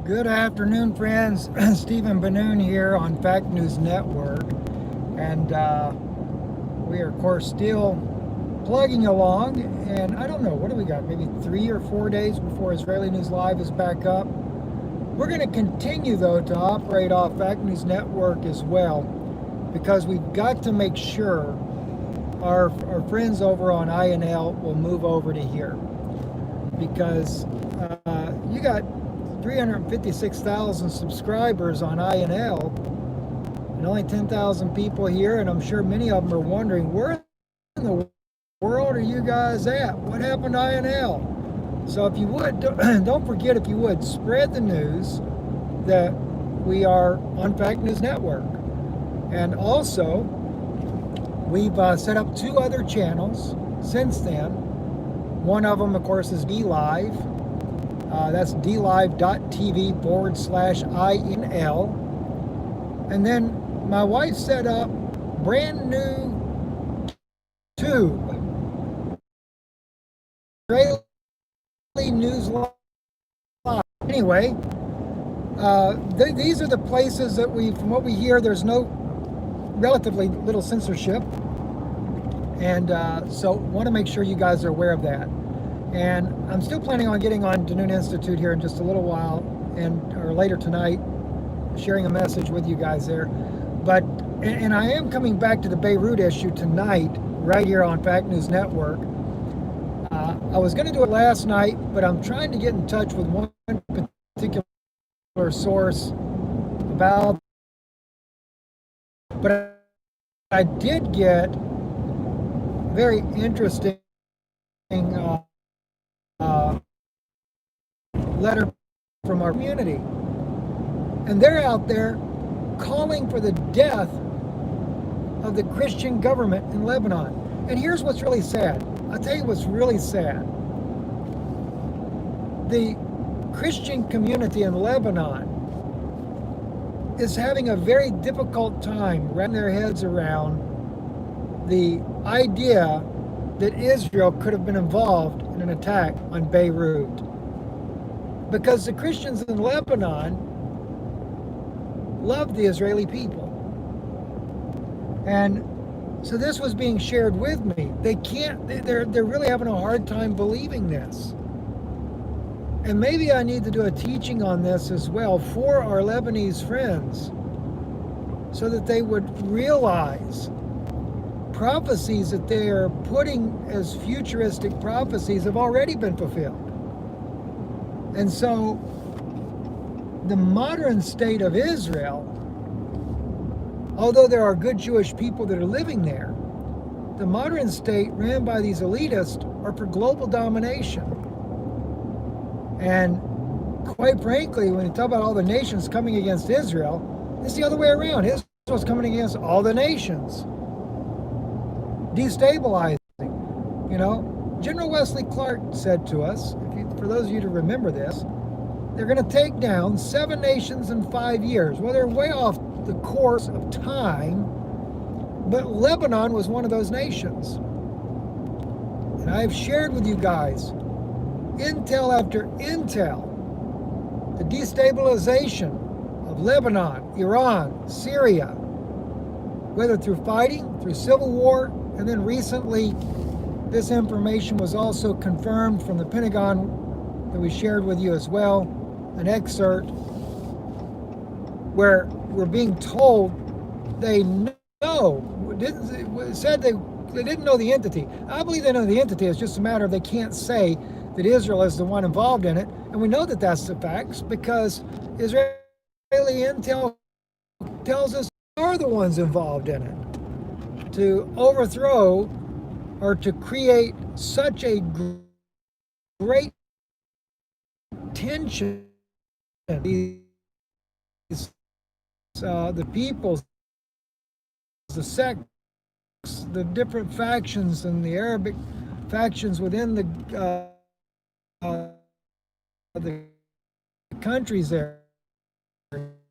Good afternoon, friends. Stephen Benoon here on Fact News Network. And we are, of course, still plugging along. And I don't know, what do we got? Maybe 3 or 4 days before Israeli News Live is back up. We're going to continue, though, to operate off Fact News Network as well, because we've got to make sure our friends over on INL will move over to here. Because you got 356,000 subscribers on INL and only 10,000 people here, and I'm sure many of them are wondering, where in the world are you guys at? What happened to INL? So if you would, don't forget, if you would, spread the news that we are on Fact News Network. And also, we've set up 2 other channels since then. One of them, of course, is DLive. That's dlive.tv/INL. And then my wife set up brand new tube, Israeli News Live. Anyway, these are the places that from what we hear, there's relatively little censorship. And so want to make sure you guys are aware of that. And I'm still planning on getting on Danoon Institute here in just a little while, or later tonight, sharing a message with you guys there. And I am coming back to the Beirut issue tonight, right here on Fact News Network. I was going to do it last night, but I'm trying to get in touch with one particular source about. But I did get very interesting letter from our community, and they're out there calling for the death of the Christian government in Lebanon. And here's what's really sad. I'll tell you what's really sad. The Christian community in Lebanon is having a very difficult time wrapping their heads around the idea that Israel could have been involved in an attack on Beirut. Because the Christians in Lebanon love the Israeli people. And so this was being shared with me. They're really having a hard time believing this. And maybe I need to do a teaching on this as well for our Lebanese friends, so that they would realize prophecies that they are putting as futuristic prophecies have already been fulfilled. And so the modern state of Israel, although there are good Jewish people that are living there, the modern state ran by these elitists are for global domination. And quite frankly, when you talk about all the nations coming against Israel, it's the other way around. Israel's coming against all the nations, destabilizing. General Wesley Clark said to us, for those of you to remember this, they're going to take down 7 nations in 5 years. Well, they're way off the course of time, but Lebanon was one of those nations. And I've shared with you guys, intel after intel, the destabilization of Lebanon, Iran, Syria, whether through fighting, through civil war, and then recently this information was also confirmed from the Pentagon that we shared with you as well, an excerpt where we're being told they said they didn't know the entity. I believe they know the entity. It's just a matter of they can't say that Israel is the one involved in it. And we know that that's the facts because Israeli intel tells us they're the ones involved in it to overthrow or to create such a great tension. The peoples, the sects, the different factions, and the Arabic factions within the countries there